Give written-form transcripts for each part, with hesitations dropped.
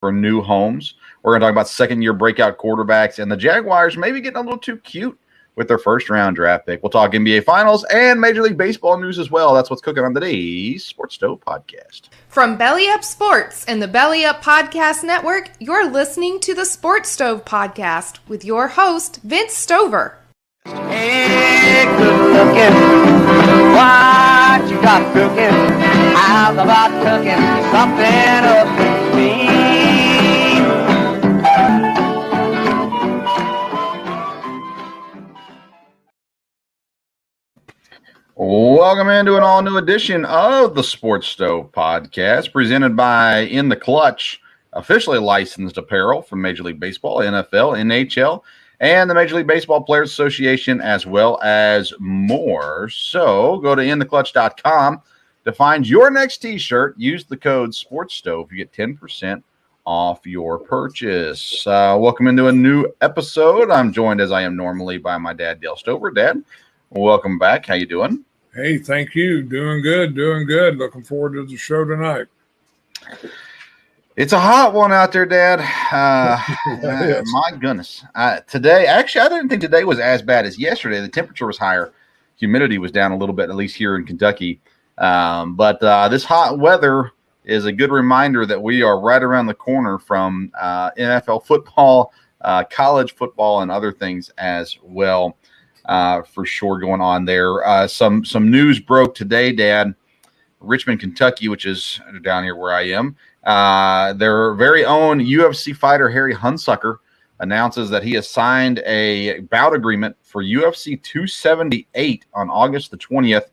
for new homes. We're going to talk about second-year breakout quarterbacks and the Jaguars maybe getting a little too cute with their first-round draft pick. We'll talk NBA Finals and Major League Baseball news as well. That's what's cooking on today's Sports Stove Podcast. From Belly Up Sports and the Belly Up Podcast Network, you're listening to the Sports Stove Podcast with your host, Vince Stover. Hey, good looking, what you got cooking? How's about cooking something up with me? Welcome into an all-new edition of the Sports Stove Podcast, presented by In the Clutch, officially licensed apparel from Major League Baseball, NFL, NHL, and the Major League Baseball Players Association, as well as more. So go to intheclutch.com to find your next t-shirt. Use the code SPORTSSTOVE. You get 10% off your purchase. Welcome into a new episode. I'm joined, as I am normally, by my dad, Dale Stover. Dad, welcome back. How you doing? Hey, thank you. Doing good, doing good. Looking forward to the show tonight. It's a hot one out there, Dad. Yes. My goodness. Today, actually, I didn't think today was as bad as yesterday. The temperature was higher. Humidity was down a little bit, at least here in Kentucky. But this hot weather is a good reminder that we are right around the corner from NFL football, college football, and other things as well. For sure going on there. Some news broke today, Dad. Richmond, Kentucky, which is down here where I am. Their very own UFC fighter, Harry Hunsucker, announces that he has signed a bout agreement for UFC 278 on August the 20th.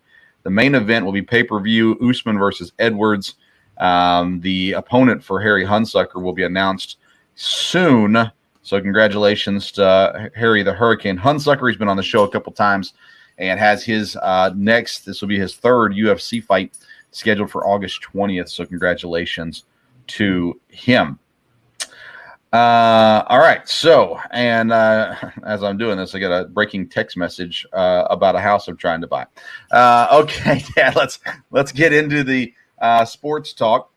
The main event will be pay-per-view Usman versus Edwards. The opponent for Harry Hunsucker will be announced soon. So congratulations to Harry the Hurricane Hunsucker. He's been on the show a couple times and has his this will be his third UFC fight scheduled for August 20th. So congratulations to him. All right. So, and as I'm doing this, I got a breaking text message about a house I'm trying to buy. Okay, Dad, let's get into the sports talk.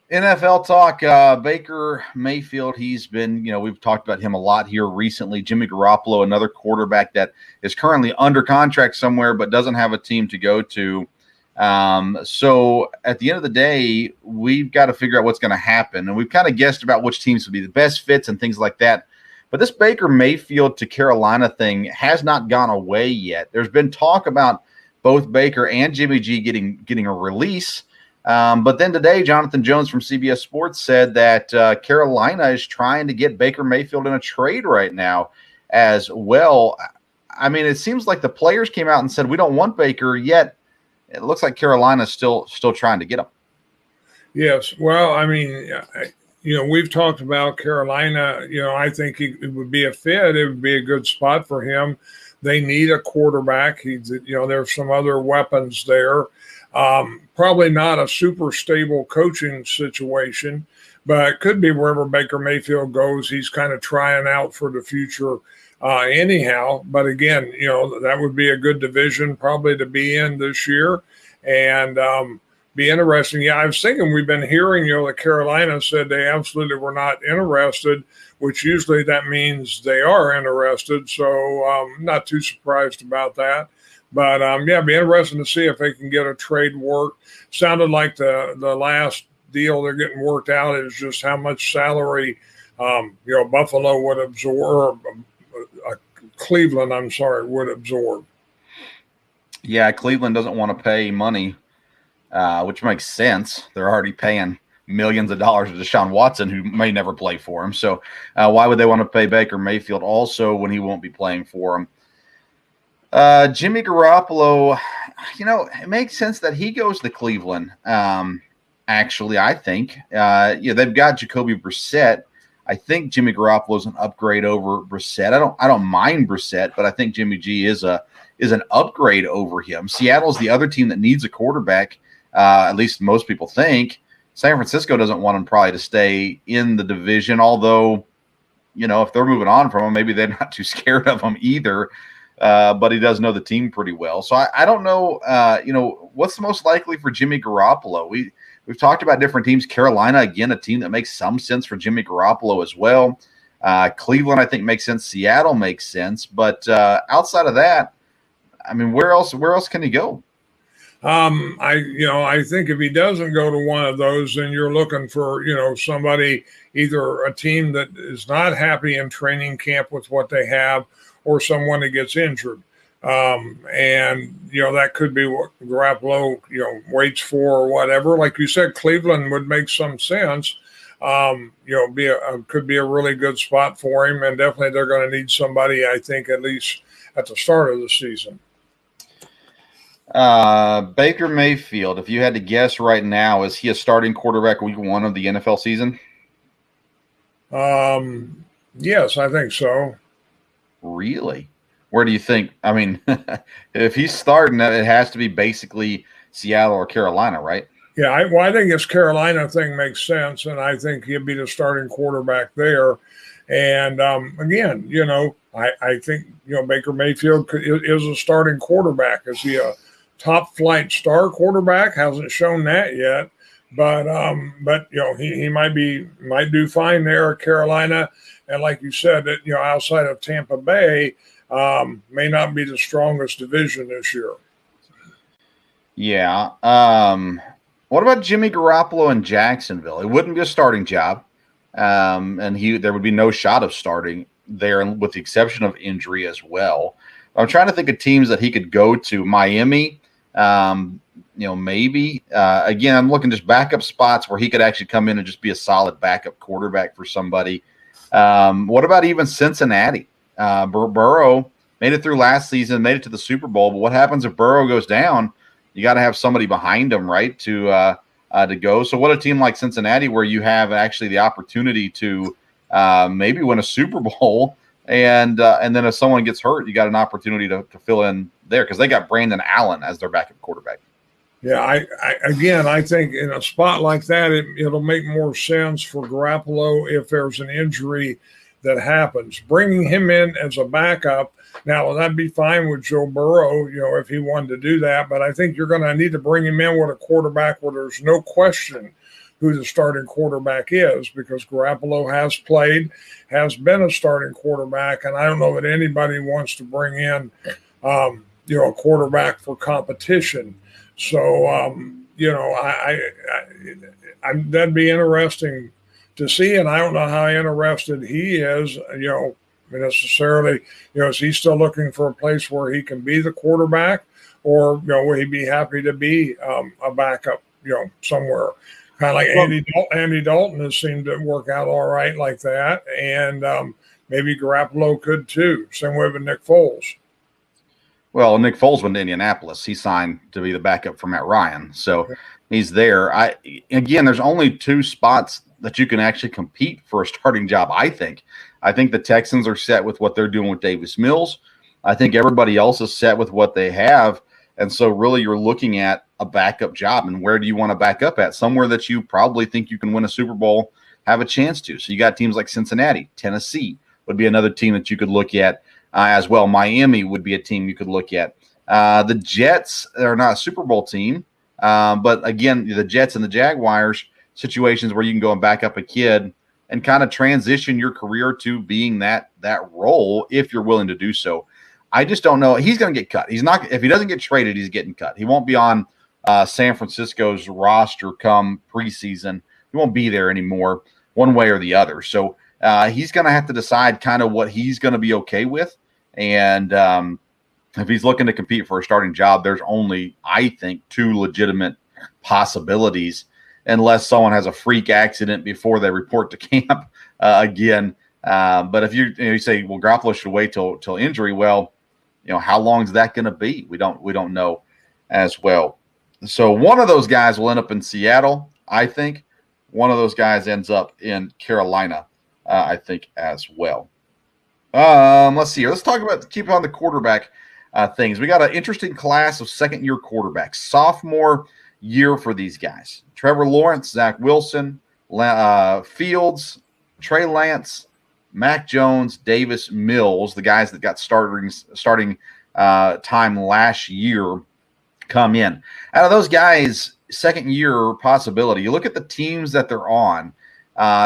NFL talk, Baker Mayfield, he's been, we've talked about him a lot here recently. Jimmy Garoppolo, another quarterback that is currently under contract somewhere but doesn't have a team to go to. So at the end of the day, we've got to figure out what's going to happen. And we've kind of guessed about which teams would be the best fits and things like that. But this Baker Mayfield to Carolina thing has not gone away yet. There's been talk about both Baker and Jimmy G getting a release. But then today, Jonathan Jones from CBS Sports said that Carolina is trying to get Baker Mayfield in a trade right now as well. I mean, it seems like the players came out and said, we don't want Baker, yet it looks like Carolina's still trying to get him. Yes. Well, I mean, we've talked about Carolina. I think it would be a fit. It would be a good spot for him. They need a quarterback. There's some other weapons there. Probably not a super stable coaching situation, but it could be wherever Baker Mayfield goes. He's kind of trying out for the future anyhow. But again, that would be a good division probably to be in this year and be interesting. Yeah, I was thinking we've been hearing, that Carolina said they absolutely were not interested, which usually that means they are interested. So not too surprised about that. But, be interesting to see if they can get a trade work. Sounded like the last deal they're getting worked out is just how much salary, Buffalo would absorb, Cleveland, would absorb. Yeah, Cleveland doesn't want to pay money, which makes sense. They're already paying millions of dollars to Deshaun Watson, who may never play for him. So why would they want to pay Baker Mayfield also when he won't be playing for him? Jimmy Garoppolo, it makes sense that he goes to Cleveland. Actually, I think, they've got Jacoby Brissett. I think Jimmy Garoppolo is an upgrade over Brissett. I don't mind Brissett, but I think Jimmy G is an upgrade over him. Seattle's the other team that needs a quarterback. At least most people think. San Francisco doesn't want him probably to stay in the division, although, if they're moving on from him, maybe they're not too scared of him either. But he does know the team pretty well. So I don't know, what's the most likely for Jimmy Garoppolo? We've talked about different teams. Carolina, again, a team that makes some sense for Jimmy Garoppolo as well. Cleveland, I think, makes sense. Seattle makes sense. But outside of that, I mean, where else can he go? I think if he doesn't go to one of those, then you're looking for, somebody, either a team that is not happy in training camp with what they have, or someone that gets injured. That could be what Garoppolo, waits for or whatever. Like you said, Cleveland would make some sense. Could be a really good spot for him, and definitely they're going to need somebody, I think, at least at the start of the season. Baker Mayfield, if you had to guess right now, is he a starting quarterback week 1 of the NFL season? Yes, I think so. Really? Where do you think? I mean, if he's starting, it has to be basically Seattle or Carolina, right? Yeah, I think this Carolina thing makes sense, and I think he'd be the starting quarterback there. And again, I think Baker Mayfield is a starting quarterback. Is he a top flight star quarterback? Hasn't shown that yet, but he might do fine there at Carolina. And like you said, that outside of Tampa Bay, may not be the strongest division this year. Yeah. What about Jimmy Garoppolo in Jacksonville? It wouldn't be a starting job, and there would be no shot of starting there, with the exception of injury as well. I'm trying to think of teams that he could go to. Miami, maybe. Again, I'm looking just backup spots where he could actually come in and just be a solid backup quarterback for somebody. What about even Cincinnati? Burrow made it through last season, made it to the Super Bowl, but what happens if Burrow goes down? You got to have somebody behind him, right, to go. So what a team like Cincinnati, where you have actually the opportunity to maybe win a Super Bowl, and then if someone gets hurt, you got an opportunity to fill in there, because they got Brandon Allen as their backup quarterback. Yeah, I think in a spot like that, it'll make more sense for Garoppolo if there's an injury that happens. Bringing him in as a backup, now that'd be fine with Joe Burrow, if he wanted to do that. But I think you're going to need to bring him in with a quarterback where there's no question who the starting quarterback is, because Garoppolo has been a starting quarterback, and I don't know that anybody wants to bring in, a quarterback for competition. So, that'd be interesting to see, and I don't know how interested he is, necessarily, is he still looking for a place where he can be the quarterback, or, will he be happy to be a backup, somewhere? Kind of like Andy Dalton has seemed to work out all right like that, and maybe Garoppolo could too. Same way with Nick Foles. Well, Nick Foles went to Indianapolis. He signed to be the backup for Matt Ryan, so he's there. There's only 2 spots that you can actually compete for a starting job, I think. I think the Texans are set with what they're doing with Davis Mills. I think everybody else is set with what they have. And so really you're looking at a backup job. And where do you want to back up at? Somewhere that you probably think you can win a Super Bowl, have a chance to. So you got teams like Cincinnati. Tennessee would be another team that you could look at as well. Miami would be a team you could look at. The Jets are not a Super Bowl team. But again, the Jets and the Jaguars, situations where you can go and back up a kid and kind of transition your career to being that role if you're willing to do so. I just don't know. He's going to get cut. He's not. If he doesn't get traded, he's getting cut. He won't be on San Francisco's roster come preseason. He won't be there anymore, one way or the other. So he's going to have to decide kind of what he's going to be okay with. And if he's looking to compete for a starting job, there's only, I think, 2 legitimate possibilities, unless someone has a freak accident before they report to camp again. But if you say, well, Garoppolo should wait till injury, well, how long is that going to be? We don't know as well. So one of those guys will end up in Seattle, I think. One of those guys ends up in Carolina, I think, as well. Let's see here. Let's talk about, keep on the quarterback things. We got an interesting class of second-year quarterbacks. Sophomore year for these guys. Trevor Lawrence, Zach Wilson, Fields, Trey Lance, Mac Jones, Davis Mills, the guys that got starting time last year, come in. Out of those guys, second-year possibility. You look at the teams that they're on.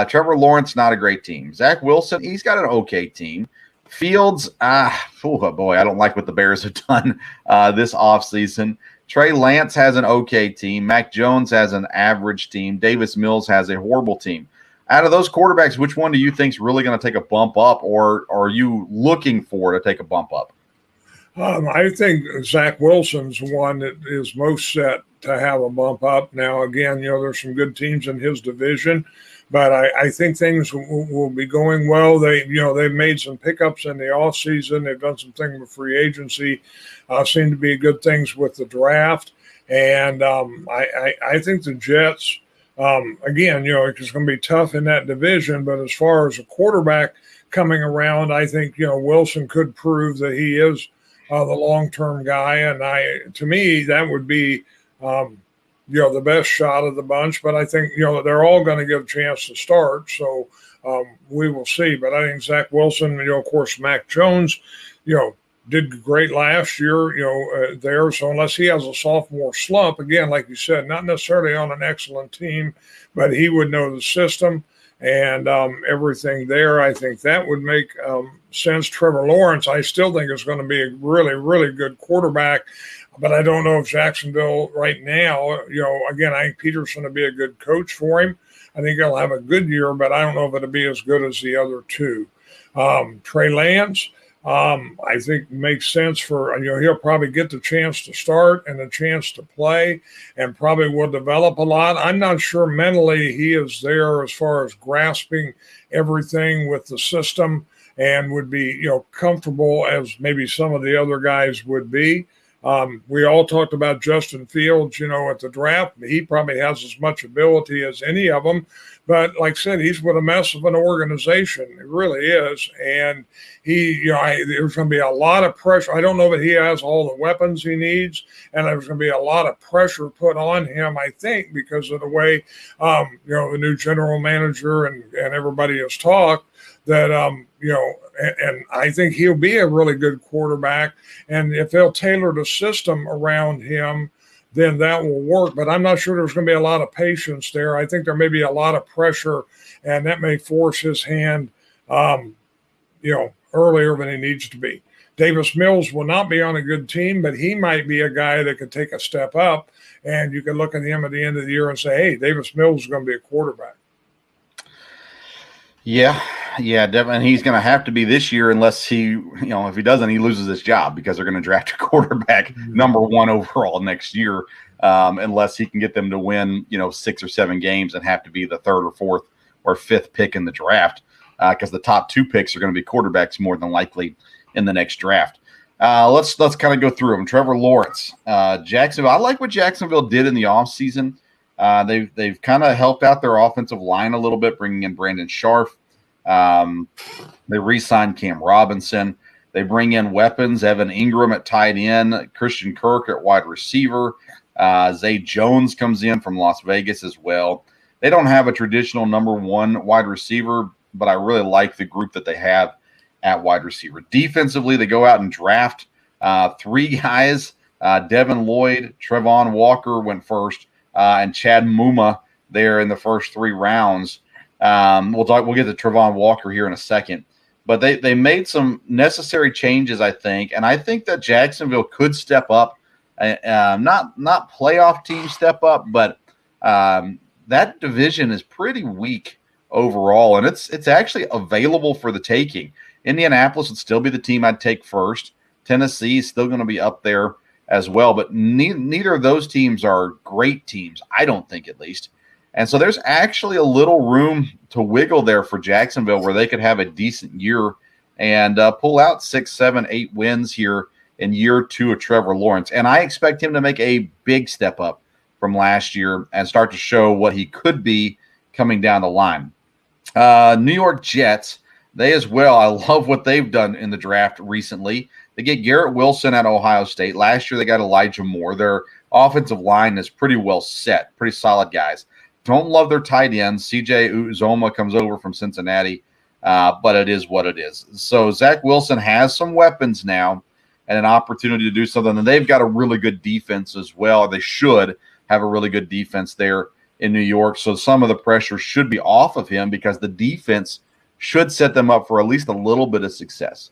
Trevor Lawrence, not a great team. Zach Wilson, he's got an okay team. Fields, oh boy, I don't like what the Bears have done this offseason. Trey Lance has an okay team. Mac Jones has an average team. Davis Mills has a horrible team. Out of those quarterbacks, which one do you think is really going to take a bump up, or are you looking for to take a bump up? I think Zach Wilson's one that is most set to have a bump up. Now, again, there's some good teams in his division, but I think things will be going well. They've made some pickups in the offseason. They've done some things with free agency. Seem to be good things with the draft. And I think the Jets, again, it's going to be tough in that division. But as far as a quarterback coming around, I think, Wilson could prove that he is the long-term guy. And to me, that would be the best shot of the bunch, but I think, they're all going to get a chance to start. So we will see. But I think Zach Wilson, of course, Mac Jones, did great last year, there. So unless he has a sophomore slump, again, like you said, not necessarily on an excellent team, but he would know the system and everything there. I think that would make sense. Trevor Lawrence, I still think is going to be a really, really good quarterback. But I don't know if Jacksonville right now, again, I think Peterson will be a good coach for him. I think he'll have a good year, but I don't know if it'll be as good as the other two. Trey Lance, I think makes sense for, he'll probably get the chance to start and a chance to play and probably will develop a lot. I'm not sure mentally he is there as far as grasping everything with the system and would be, comfortable as maybe some of the other guys would be. We all talked about Justin Fields, at the draft. He probably has as much ability as any of them. But like I said, he's with a mess of an organization. It really is. And there's going to be a lot of pressure. I don't know that he has all the weapons he needs. And there's going to be a lot of pressure put on him, I think, because of the way, the new general manager and everybody has talked. That, and I think he'll be a really good quarterback. And if they'll tailor the system around him, then that will work. But I'm not sure there's going to be a lot of patience there. I think there may be a lot of pressure, and that may force his hand, earlier than he needs to be. Davis Mills will not be on a good team, but he might be a guy that could take a step up. And you can look at him at the end of the year and say, hey, Davis Mills is going to be a quarterback. Yeah, definitely. And he's going to have to be this year unless he, if he doesn't, he loses his job because they're going to draft a quarterback number 1 overall next year, unless he can get them to win, 6 or 7 games and have to be the 3rd or 4th or 5th pick in the draft because the top 2 picks are going to be quarterbacks more than likely in the next draft. Let's kind of go through them. Trevor Lawrence, Jacksonville. I like what Jacksonville did in the offseason. They've kind of helped out their offensive line a little bit, bringing in Brandon Sharf. They re-signed Cam Robinson. They bring in weapons, Evan Ingram at tight end, Christian Kirk at wide receiver. Zay Jones comes in from Las Vegas as well. They don't have a traditional number 1 wide receiver, but I really like the group that they have at wide receiver. Defensively, they go out and draft 3 guys. Devin Lloyd, Trevon Walker went first. And Chad Muma there in the first 3 rounds. We'll get to Trevon Walker here in a second. But they made some necessary changes, I think. And I think that Jacksonville could step up. Not playoff team step up, but that division is pretty weak overall. And it's actually available for the taking. Indianapolis would still be the team I'd take first. Tennessee is still going to be up there as well, but neither of those teams are great teams, I don't think, at least. And so there's actually a little room to wiggle there for Jacksonville where they could have a decent year and pull out 6, 7, 8 wins here in year 2 of Trevor Lawrence. And I expect him to make a big step up from last year and start to show what he could be coming down the line. New York Jets, they as well, I love what they've done in the draft recently. They get Garrett Wilson at Ohio State. Last year they got Elijah Moore. Their offensive line is pretty well set, pretty solid guys. Don't love their tight ends. CJ Uzoma comes over from Cincinnati, but it is what it is. So Zach Wilson has some weapons now and an opportunity to do something. And they've got a really good defense as well. They should have a really good defense there in New York. So some of the pressure should be off of him because the defense should set them up for at least a little bit of success.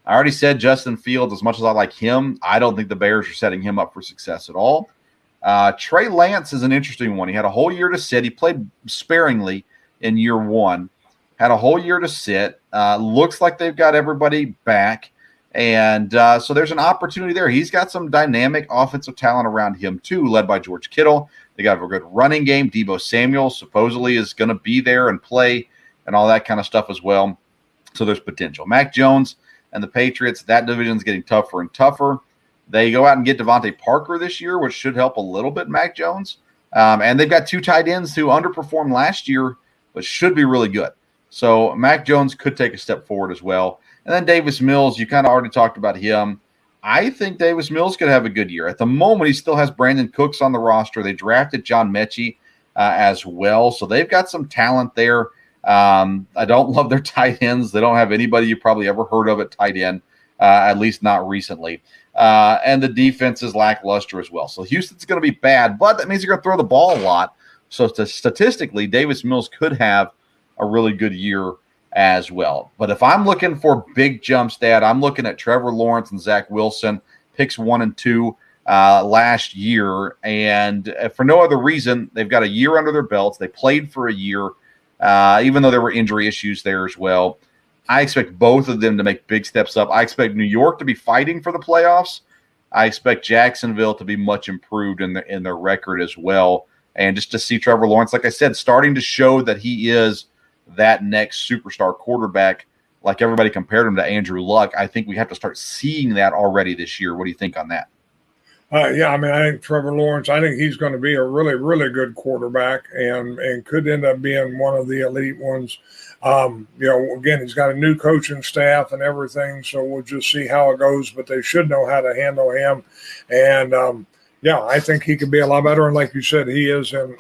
I already said Justin Fields, as much as I like him, I don't think the Bears are setting him up for success at all. Trey Lance is an interesting one. He had a whole year to sit. He played sparingly in year one, had a whole year to sit. Looks like they've got everybody back. And so there's an opportunity there. He's got some dynamic offensive talent around him too, led by George Kittle. They got a good running game. Deebo Samuel supposedly is going to be there and play and all that kind of stuff as well. So there's potential. Mac Jones and the Patriots, that division's getting tougher and tougher. They go out and get Devontae Parker this year, which should help a little bit Mac Jones. And they've got two tight ends who underperformed last year, but should be really good. So Mac Jones could take a step forward as well. And then Davis Mills, you kind of already talked about him. I think Davis Mills could have a good year. At the moment, he still has Brandon Cooks on the roster. They drafted John Mechie as well. So they've got some talent there. I don't love their tight ends. They don't have anybody you probably ever heard of at tight end, at least not recently. And the defense is lackluster as well. So Houston's going to be bad, but that means you're going to throw the ball a lot. So statistically, Davis Mills could have a really good year as well. But if I'm looking for big jumps, Dad, I'm looking at Trevor Lawrence and Zach Wilson, picks 1 and 2 last year. And for no other reason, they've got a year under their belts. They played for a year, even though there were injury issues there as well. I expect both of them to make big steps up. I expect New York to be fighting for the playoffs. I expect Jacksonville to be much improved in their record as well. And just to see Trevor Lawrence, like I said, starting to show that he is that next superstar quarterback, like everybody compared him to Andrew Luck. I think we have to start seeing that already this year. What do you think on that? Yeah, I mean, I think Trevor Lawrence, I think he's going to be a really, really good quarterback and could end up being one of the elite ones. Again, he's got a new coaching staff and everything, so we'll just see how it goes, but they should know how to handle him. And, I think he could be a lot better. And like you said, he is in,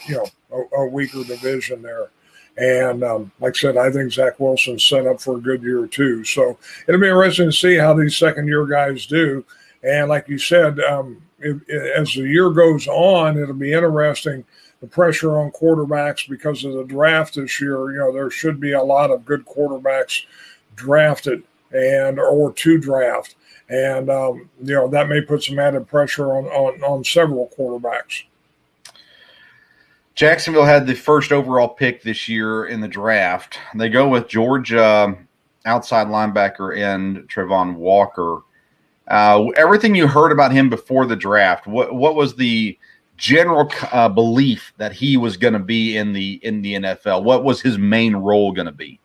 a weaker division there. And like I said, I think Zach Wilson's set up for a good year too. So it'll be interesting to see how these second-year guys do. And like you said, as the year goes on, it'll be interesting, the pressure on quarterbacks because of the draft this year. There should be a lot of good quarterbacks drafted or to draft. And, that may put some added pressure on several quarterbacks. Jacksonville had the first overall pick this year in the draft. They go with Georgia outside linebacker and Trevon Walker. Everything you heard about him before the draft, what was the general belief that he was going to be in the NFL? What was his main role going to be?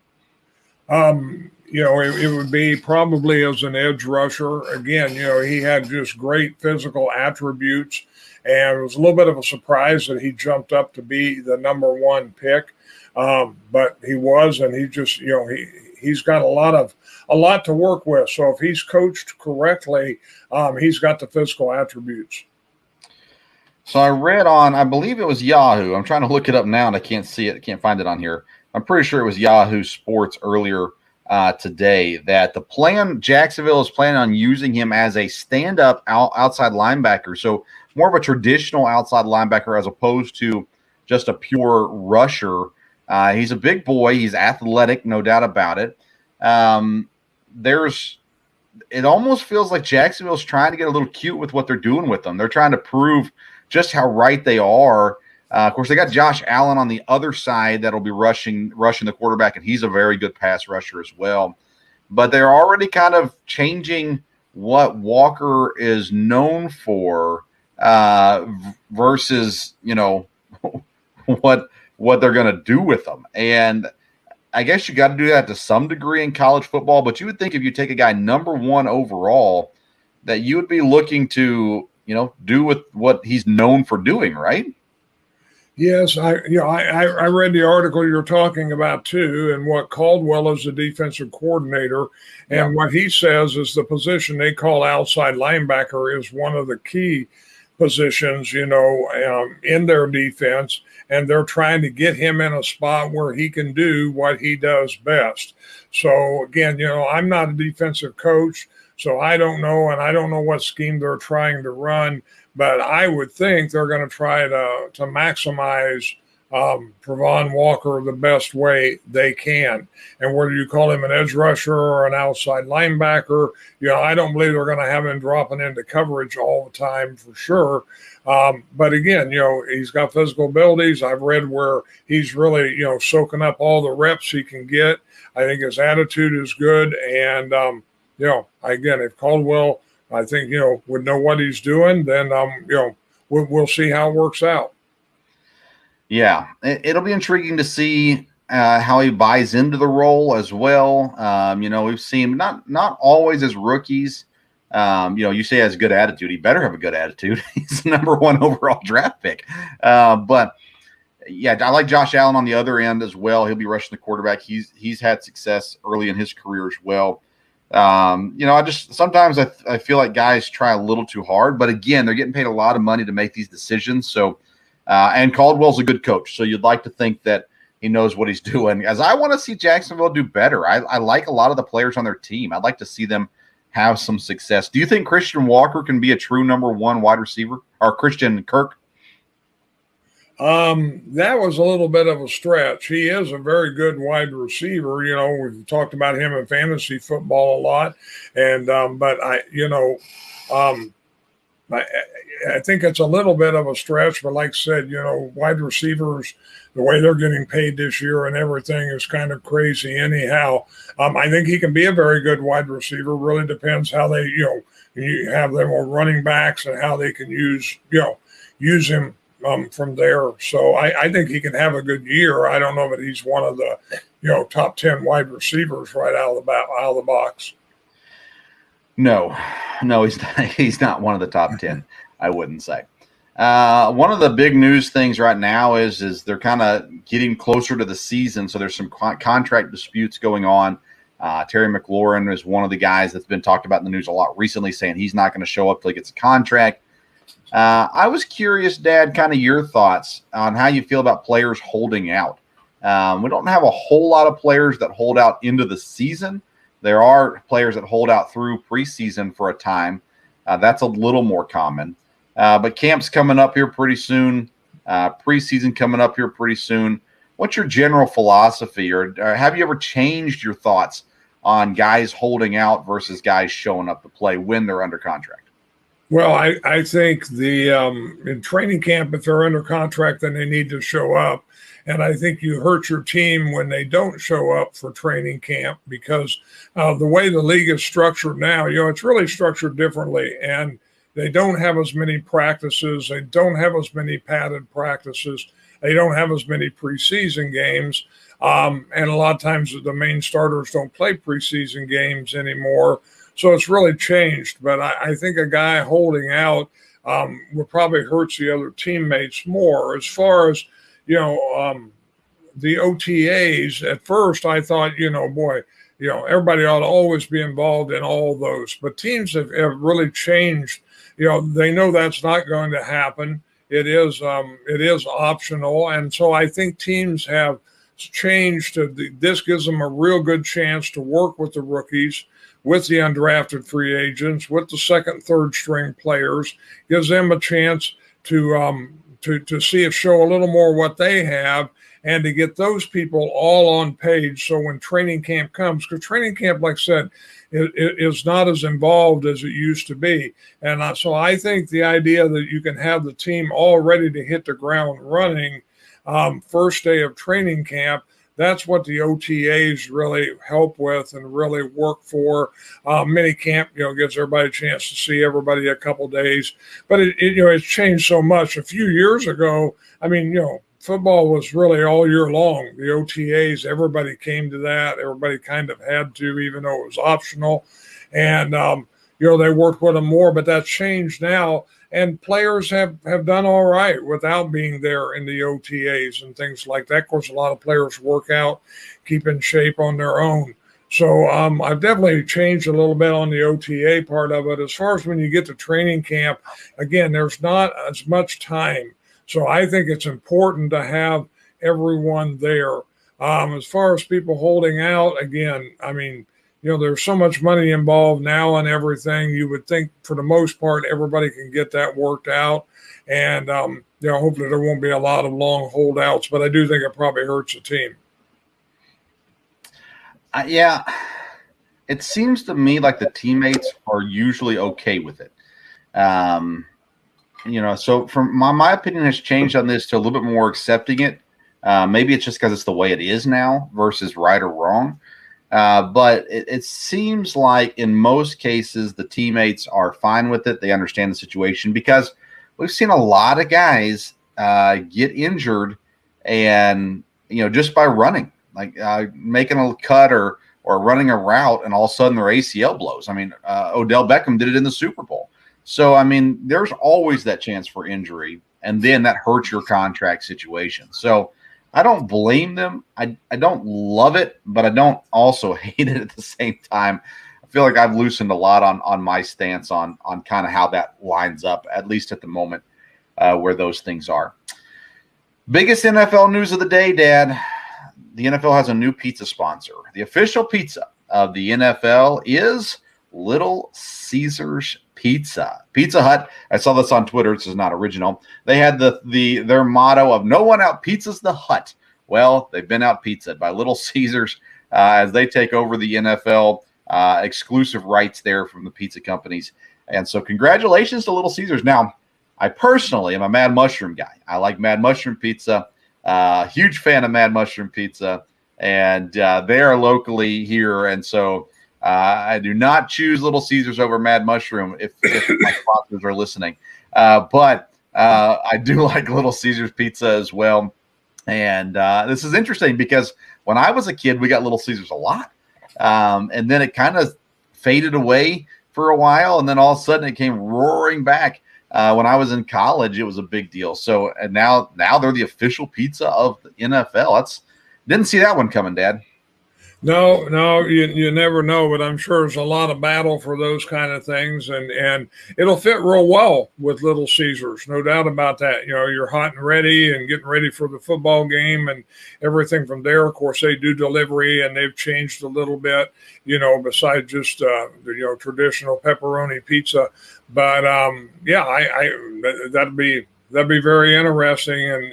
It would be probably as an edge rusher. Again, he had just great physical attributes. And it was a little bit of a surprise that he jumped up to be the number one pick. But he was, and he just, he's got a lot to work with. So if he's coached correctly, he's got the physical attributes. So I read on, I believe it was Yahoo. I'm trying to look it up now and I can't see it. I can't find it on here. I'm pretty sure it was Yahoo Sports earlier today that the plan, Jacksonville is planning on using him as a stand-up outside linebacker. So more of a traditional outside linebacker as opposed to just a pure rusher. He's a big boy. He's athletic, no doubt about it. It almost feels like Jacksonville's trying to get a little cute with what they're doing with them. They're trying to prove just how right they are. Of course, they got Josh Allen on the other side that'll be rushing the quarterback, and he's a very good pass rusher as well. But they're already kind of changing what Walker is known for versus, what they're going to do with them. And I guess you got to do that to some degree in college football, but you would think if you take a guy number 1 overall that you would be looking to, do with what he's known for doing, right? Yes, I read the article you're talking about too, and what Caldwell is the defensive coordinator, and what he says is the position they call outside linebacker is one of the key positions, in their defense, and they're trying to get him in a spot where he can do what he does best. So again, I'm not a defensive coach, so I don't know, and I don't know what scheme they're trying to run, but I would think they're going to try to maximize Pravon Walker the best way they can. And whether you call him an edge rusher or an outside linebacker, I don't believe they're going to have him dropping into coverage all the time for sure. But again, he's got physical abilities. I've read where he's really, soaking up all the reps he can get. I think his attitude is good. And, again, if Caldwell, I think, would know what he's doing, then, we'll see how it works out. Yeah, it'll be intriguing to see how he buys into the role as well. We've seen not always as rookies. You say he has a good attitude. He better have a good attitude. He's the number 1 overall draft pick. But yeah, I like Josh Allen on the other end as well. He'll be rushing the quarterback. He's had success early in his career as well. Sometimes I feel like guys try a little too hard, but again, they're getting paid a lot of money to make these decisions. So, and Caldwell's a good coach, so you'd like to think that he knows what he's doing. As I want to see Jacksonville do better. I like a lot of the players on their team. I'd like to see them have some success. Do you think Christian Walker can be a true number 1 wide receiver, or Christian Kirk? That was a little bit of a stretch. He is a very good wide receiver. We've talked about him in fantasy football a lot, and but I think it's a little bit of a stretch. But like I said, wide receivers, the way they're getting paid this year and everything is kind of crazy. Anyhow, I think he can be a very good wide receiver. Really depends how they, you have them on running backs and how they can use him. From there. So I think he can have a good year. I don't know that he's one of the, top 10 wide receivers right out of the box. No, he's not one of the top 10, I wouldn't say. One of the big news things right now is they're kind of getting closer to the season. So there's some contract disputes going on. Terry McLaurin is one of the guys that's been talked about in the news a lot recently, saying he's not going to show up till he gets a contract. I was curious, Dad, kind of your thoughts on how you feel about players holding out. We don't have a whole lot of players that hold out into the season. There are players that hold out through preseason for a time. That's a little more common. But camp's coming up here pretty soon. Preseason coming up here pretty soon. What's your general philosophy, or have you ever changed your thoughts on guys holding out versus guys showing up to play when they're under contract? Well, I think in training camp, if they're under contract, then they need to show up. And I think you hurt your team when they don't show up for training camp, because the way the league is structured now, it's really structured differently. And they don't have as many practices. They don't have as many padded practices. They don't have as many preseason games. And a lot of times the main starters don't play preseason games anymore. So it's really changed. But I think a guy holding out would probably hurt the other teammates more. As far as, the OTAs, at first I thought, everybody ought to always be involved in all those. But teams have really changed. They know that's not going to happen. It is optional. And so I think teams have changed. This gives them a real good chance to work with the rookies, with the undrafted free agents, with the second, third string players, gives them a chance to show a little more what they have, and to get those people all on page. So when training camp comes, because training camp, like I said, it is not as involved as it used to be. And so I think the idea that you can have the team all ready to hit the ground running first day of training camp, that's what the OTAs really help with and really work for. Mini camp, gives everybody a chance to see everybody a couple days. But it's changed so much. A few years ago, football was really all year long. The OTAs, everybody came to that. Everybody kind of had to, even though it was optional. And, they worked with them more. But that's changed now. And players have done all right without being there in the OTAs and things like that. Of course, a lot of players work out, keep in shape on their own. So I've definitely changed a little bit on the OTA part of it. As far as when you get to training camp, again, there's not as much time. So I think it's important to have everyone there. As far as people holding out, again, I mean, there's so much money involved now and everything. You would think for the most part, everybody can get that worked out. And, hopefully there won't be a lot of long holdouts, but I do think it probably hurts the team. Yeah, it seems to me like the teammates are usually okay with it. So from my opinion has changed on this to a little bit more accepting it. Maybe it's just because it's the way it is now versus right or wrong. But it seems like in most cases, the teammates are fine with it. They understand the situation because we've seen a lot of guys get injured and, just by running, like making a cut or running a route, and all of a sudden their ACL blows. I mean, Odell Beckham did it in the Super Bowl. So, I mean, there's always that chance for injury, and then that hurts your contract situation. So I don't blame them. I don't love it, but I don't also hate it at the same time. I feel like I've loosened a lot on my stance on kind of how that lines up, at least at the moment where those things are. Biggest NFL news of the day, Dad. The NFL has a new pizza sponsor. The official pizza of the NFL is Little Caesars Pizza. Pizza Hut, I saw this on Twitter. This is not original. They had their motto of "No one out pizzas the Hut." Well, they've been out pizzaed by Little Caesars as they take over the NFL exclusive rights there from the pizza companies. And so congratulations to Little Caesars. Now, I personally am a Mad Mushroom guy. I like Mad Mushroom Pizza. Huge fan of Mad Mushroom Pizza. And they are locally here. And so I do not choose Little Caesars over Mad Mushroom if my sponsors are listening. But I do like Little Caesars Pizza as well. And this is interesting because when I was a kid, we got Little Caesars a lot. And then it kind of faded away for a while. And then all of a sudden it came roaring back. When I was in college, it was a big deal. So and now they're the official pizza of the NFL. Didn't see that one coming, Dad. No, you never know, but I'm sure there's a lot of battle for those kind of things, and it'll fit real well with Little Caesars, no doubt about that. You're hot and ready and getting ready for the football game and everything from there. Of course, they do delivery, and they've changed a little bit, besides just the traditional pepperoni pizza. But that'd be very interesting, and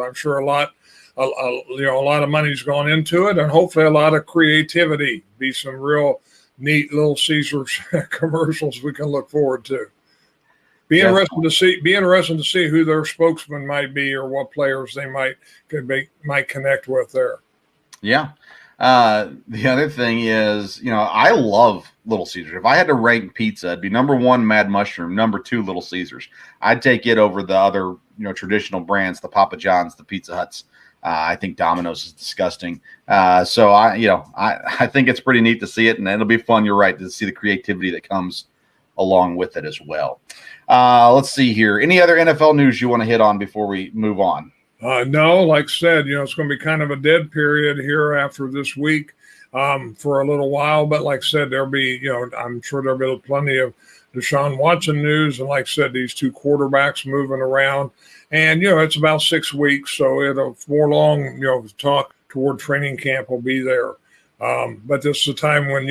I'm sure a lot of money's gone into it, and hopefully a lot of creativity. Be some real neat Little Caesars commercials we can look forward to. Be interesting to see who their spokesman might be or what players they might connect with there. Yeah. The other thing is, I love Little Caesars. If I had to rank pizza, it'd be number 1 Mad Mushroom, number 2 Little Caesars. I'd take it over the other, traditional brands, the Papa John's, the Pizza Huts. I think Domino's is disgusting. So I think it's pretty neat to see it, and it'll be fun. You're right, to see the creativity that comes along with it as well. Let's see here. Any other NFL news you want to hit on before we move on? No, like I said, it's going to be kind of a dead period here after this week for a little while. But like I said, there'll be, I'm sure there'll be plenty of Deshaun Watson news. And like I said, these 2 quarterbacks moving around. And, it's about 6 weeks. So it'll more long, talk toward training camp will be there. But this is a time when,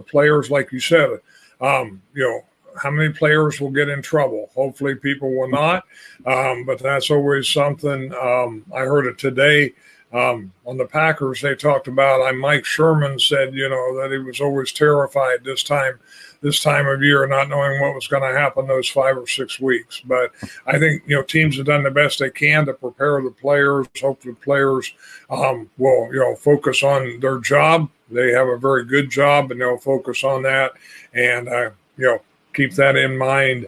players, like you said, how many players will get in trouble? Hopefully people will not. But that's always something. I heard it today on the Packers. They talked about, Mike Sherman said, that he was always terrified this time of year, not knowing what was going to happen those 5 or 6 weeks. But I think, teams have done the best they can to prepare the players. Hopefully players will, focus on their job. They have a very good job, and they'll focus on that. And, keep that in mind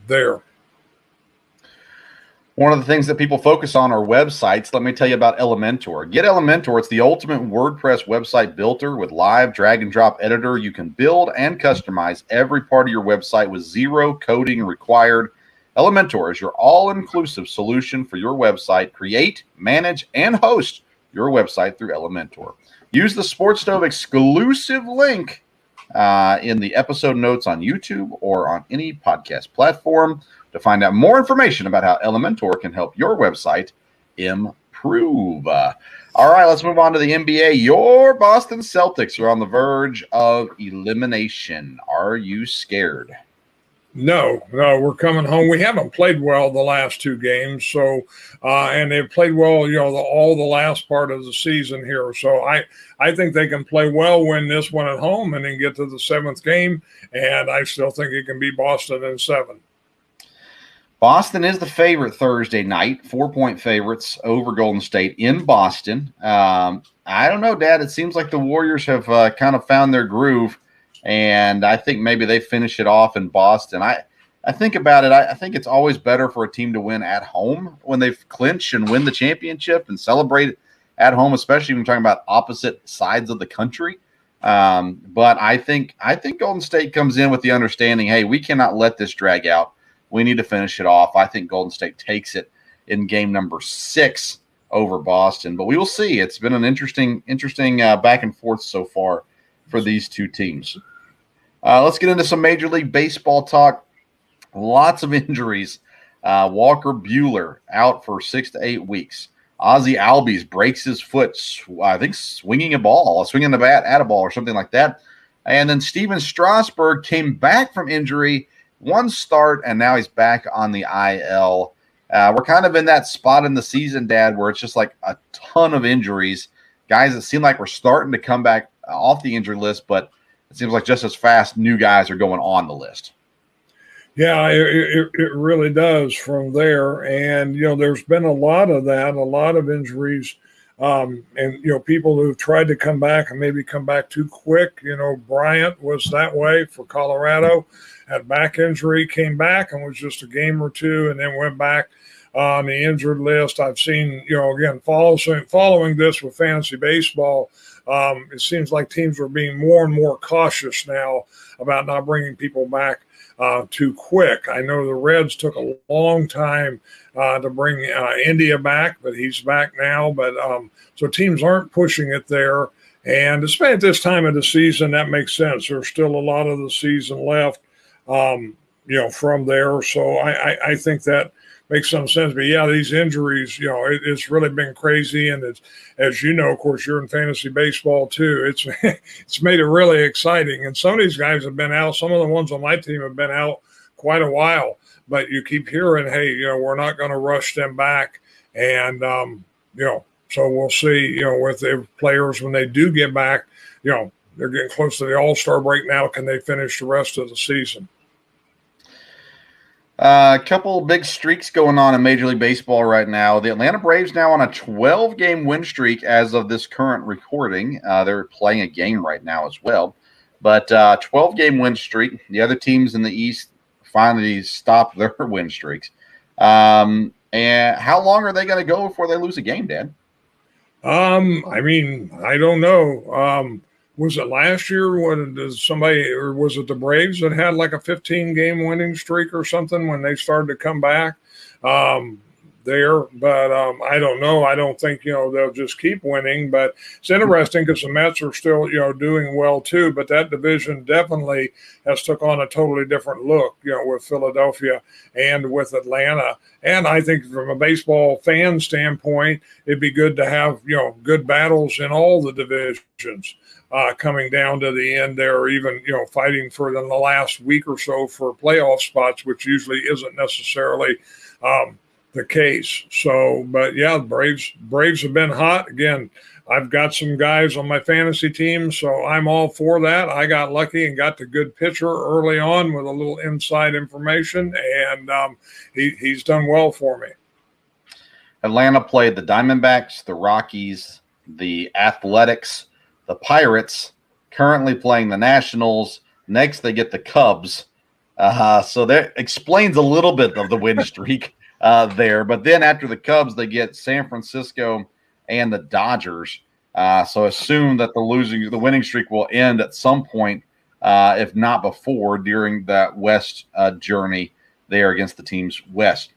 there. One of the things that people focus on are websites. Let me tell you about Elementor. Get Elementor. It's the ultimate WordPress website builder with live drag and drop editor. You can build and customize every part of your website with 0 coding required. Elementor is your all-inclusive solution for your website. Create, manage, and host your website through Elementor. Use the Sports Stove exclusive link in the episode notes on YouTube or on any podcast platform to find out more information about how Elementor can help your website improve. All right, let's move on to the NBA. Your Boston Celtics are on the verge of elimination. Are you scared? No, we're coming home. We haven't played well the last two games, so and they've played well, all the last part of the season here. So I think they can play well, win this one at home, and then get to the seventh game. And I still think it can be Boston in 7. Boston is the favorite Thursday night, 4-point favorites over Golden State in Boston. I don't know, Dad. It seems like the Warriors have kind of found their groove. And I think maybe they finish it off in Boston. I think about it. I think it's always better for a team to win at home when they clinch and win the championship and celebrate at home, especially when we're talking about opposite sides of the country. But I think Golden State comes in with the understanding, hey, we cannot let this drag out. We need to finish it off. I think Golden State takes it in game number 6 over Boston. But we will see. It's been an interesting back and forth so far for these two teams. Let's get into some Major League Baseball talk. Lots of injuries. Walker Buehler out for 6 to 8 weeks. Ozzie Albies breaks his foot, I think, swinging the bat at a ball or something like that. And then Steven Strasburg came back from injury, 1 start, and now he's back on the IL. We're kind of in that spot in the season, Dad, where it's just like a ton of injuries. Guys that seem like we're starting to come back off the injury list, but it seems like just as fast new guys are going on the list. Yeah, it really does from there. And, there's been a lot of that, a lot of injuries. And, people who've tried to come back and maybe come back too quick. Bryant was that way for Colorado, had back injury, came back and was just a game or two and then went back on the injured list. I've seen, again, following this with fantasy baseball, it seems like teams are being more and more cautious now about not bringing people back too quick. I know the Reds took a long time to bring India back, but he's back now. But so teams aren't pushing it there. And especially at this time of the season, that makes sense. There's still a lot of the season left, from there. So I think that makes some sense. But yeah, these injuries, it's really been crazy. And it's, as you know, of course, you're in fantasy baseball too. It's made it really exciting. And some of these guys have been out. Some of the ones on my team have been out quite a while. But you keep hearing, hey, we're not going to rush them back. And, so we'll see, with the players when they do get back, they're getting close to the All-Star break now. Can they finish the rest of the season? A couple big streaks going on in Major League Baseball right now. The Atlanta Braves now on a 12-game win streak as of this current recording. They're playing a game right now as well. But 12-game win streak. The other teams in the East finally stopped their win streaks. And how long are they going to go before they lose a game, Dad? I don't know. Was it last year when or was it the Braves that had like a 15-game winning streak or something when they started to come back there? But I don't know. I don't think, they'll just keep winning. But it's interesting because the Mets are still, doing well too. But that division definitely has took on a totally different look, with Philadelphia and with Atlanta. And I think from a baseball fan standpoint, it'd be good to have, good battles in all the divisions. Coming down to the end there, even, fighting for the last week or so for playoff spots, which usually isn't necessarily the case. So, but yeah, Braves have been hot. Again, I've got some guys on my fantasy team, so I'm all for that. I got lucky and got the good pitcher early on with a little inside information, and he's done well for me. Atlanta played the Diamondbacks, the Rockies, the Athletics, the Pirates, currently playing the Nationals. Next, they get the Cubs. So that explains a little bit of the win streak there. But then after the Cubs, they get San Francisco and the Dodgers. So assume that the winning streak will end at some point, if not before, during that West journey there against the teams West.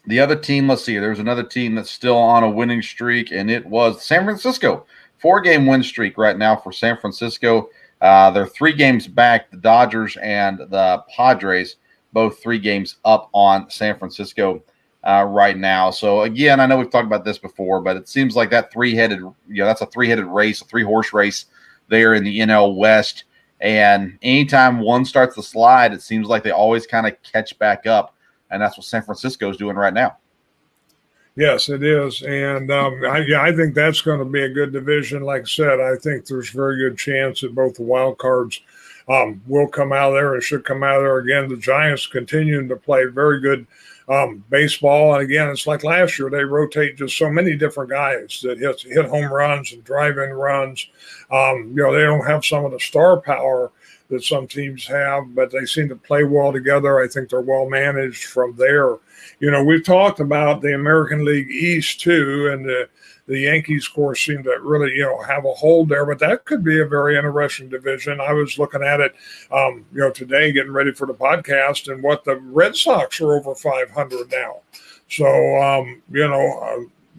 The other team, let's see, there's another team that's still on a winning streak, and it was San Francisco. 4-game win streak right now for San Francisco. They're 3 games back. The Dodgers and the Padres, both 3 games up on San Francisco right now. So, again, I know we've talked about this before, but it seems like that that's a three-headed race, a 3-horse race there in the NL West. And anytime one starts to slide, it seems like they always kind of catch back up. And that's what San Francisco is doing right now. Yes, it is. And I think that's going to be a good division. Like I said, I think there's a very good chance that both the wild cards will come out of there and should come out of there. Again, the Giants continuing to play very good baseball. And again, it's like last year, they rotate just so many different guys that hit home runs and drive-in runs. They don't have some of the star power that some teams have, but they seem to play well together. I think they're well managed from there. We've talked about the American League East too, and the Yankees, of course, seem to really, have a hold there, but that could be a very interesting division. I was looking at it, today, getting ready for the podcast, and what the Red Sox are over 500 now. So,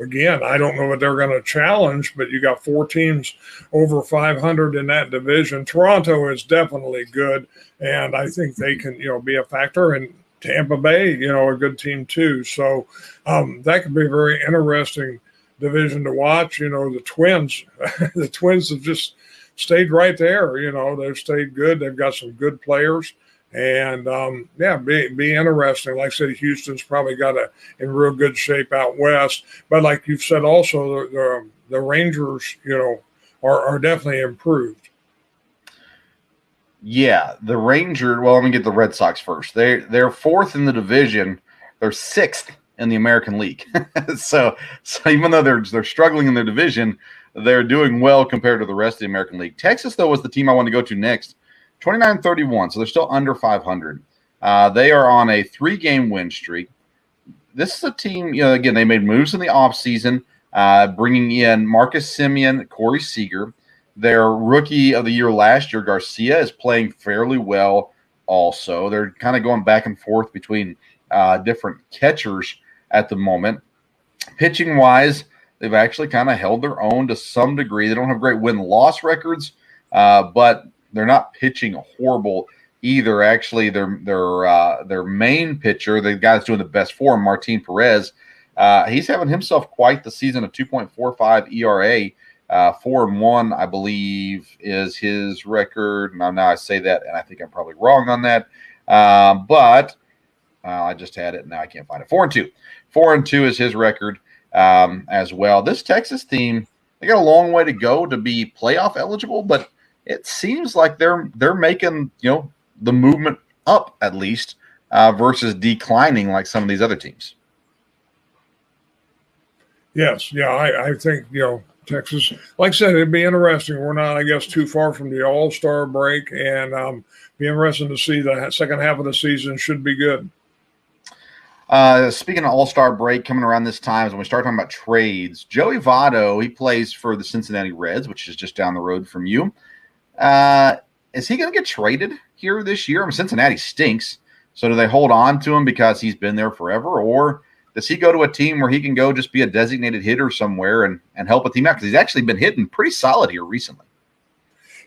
again, I don't know what they're going to challenge, but you got 4 teams over 500 in that division. Toronto is definitely good, and I think they can, be a factor. And Tampa Bay, a good team too. So that could be a very interesting division to watch. The Twins, the Twins have just stayed right there. They've stayed good. They've got some good players. And, be interesting. Like I said, Houston's probably got in real good shape out west. But like you've said also, the Rangers, are definitely improved. Yeah, the Rangers. Well, let me get the Red Sox first. They're 4th in the division. They're 6th in the American League. so even though they're struggling in their division, they're doing well compared to the rest of the American League. Texas, though, was the team I wanted to go to next. 29-31, so they're still under 500. They are on a 3-game win streak. This is a team, again, they made moves in the offseason, bringing in Marcus Semien, Corey Seager. Their rookie of the year last year, Garcia, is playing fairly well also. They're kind of going back and forth between different catchers at the moment. Pitching-wise, they've actually kind of held their own to some degree. They don't have great win-loss records, but they're not pitching horrible either. Actually, their main pitcher, the guy that's doing the best for him, Martin Perez, he's having himself quite the season, a 2.45 ERA. 4-1, I believe, is his record. Now I say that, and I think I'm probably wrong on that. But I just had it, and now I can't find it. 4-2. 4-2 is his record as well. This Texas team, they got a long way to go to be playoff eligible, but it seems like they're making the movement up at least versus declining like some of these other teams. Yes, yeah, I think Texas, like I said, it'd be interesting. We're not, I guess, too far from the All-Star break, and be interesting to see the second half of the season. Should be good. Speaking of All-Star break coming around this time is when we start talking about trades. Joey Votto, he plays for the Cincinnati Reds, which is just down the road from you. Is he going to get traded here this year? I mean, Cincinnati stinks. So do they hold on to him because he's been there forever, or does he go to a team where he can go just be a designated hitter somewhere and help a team out? Because he's actually been hitting pretty solid here recently.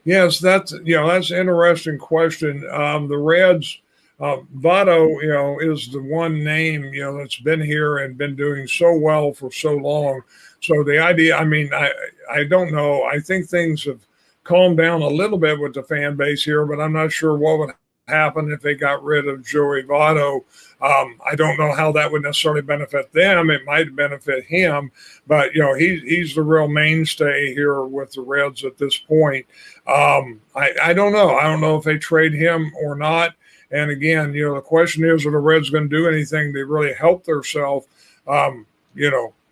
Yes, that's an interesting question. The Reds, Votto, is the one name, that's been here and been doing so well for so long. So the idea, I don't know. I think things have calmed down a little bit with the fan base here, but I'm not sure what would happen if they got rid of Joey Votto. I don't know how that would necessarily benefit them. It might benefit him, but he's the real mainstay here with the Reds at this point. I don't know. I don't know if they trade him or not. And again, the question is, are the Reds going to do anything to really help themselves,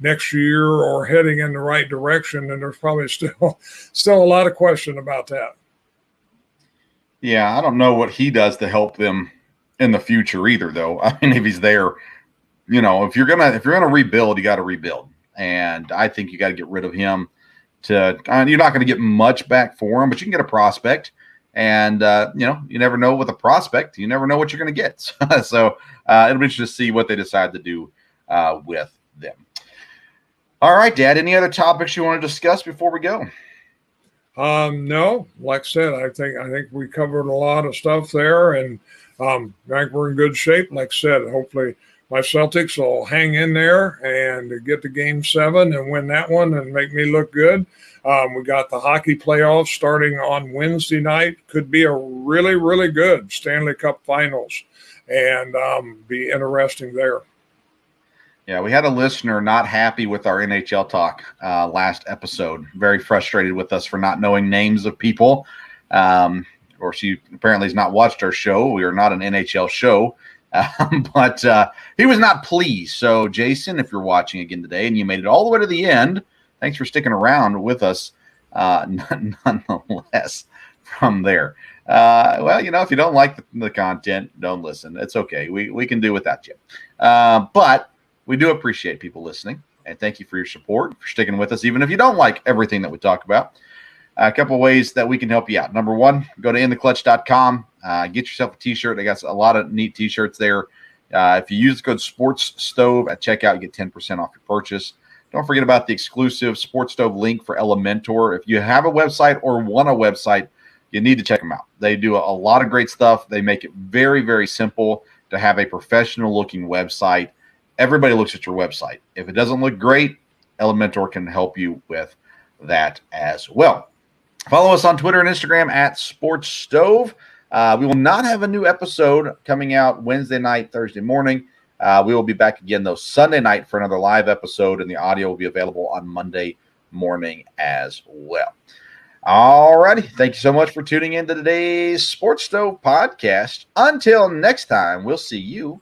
next year or heading in the right direction? And there's probably still a lot of question about that. Yeah, I don't know what he does to help them in the future either, though. I mean, if he's there, if you're gonna rebuild, you got to rebuild, and I think you got to get rid of him. You're not going to get much back for him, but you can get a prospect, and you never know with a prospect. You never know what you're going to get. So it'll be interesting to see what they decide to do with them. All right, Dad, any other topics you want to discuss before we go? No, like I said, I think we covered a lot of stuff there, and I think we're in good shape. Like I said, hopefully my Celtics will hang in there and get to Game 7 and win that one and make me look good. We got the hockey playoffs starting on Wednesday night. Could be a really, really good Stanley Cup Finals, and be interesting there. Yeah, we had a listener not happy with our NHL talk last episode. Very frustrated with us for not knowing names of people. Or she apparently has not watched our show. We are not an NHL show. But he was not pleased. So, Jason, if you're watching again today and you made it all the way to the end, thanks for sticking around with us nonetheless from there. Well, if you don't like the content, don't listen. It's okay. We can do without you. But we do appreciate people listening, and thank you for your support, for sticking with us, even if you don't like everything that we talk about. A couple of ways that we can help you out. Number one, go to intheclutch.com. Get yourself a T-shirt. They got a lot of neat T-shirts there. If you use the code SPORTSSTOVE at checkout, you get 10% off your purchase. Don't forget about the exclusive Sports Stove link for Elementor. If you have a website or want a website, you need to check them out. They do a lot of great stuff. They make it very, very simple to have a professional-looking website. Everybody looks at your website. If it doesn't look great, Elementor can help you with that as well. Follow us on Twitter and Instagram at Sports Stove. We will not have a new episode coming out Wednesday night, Thursday morning. We will be back again, though, Sunday night for another live episode, and the audio will be available on Monday morning as well. All righty. Thank you so much for tuning in to today's Sports Stove podcast. Until next time, we'll see you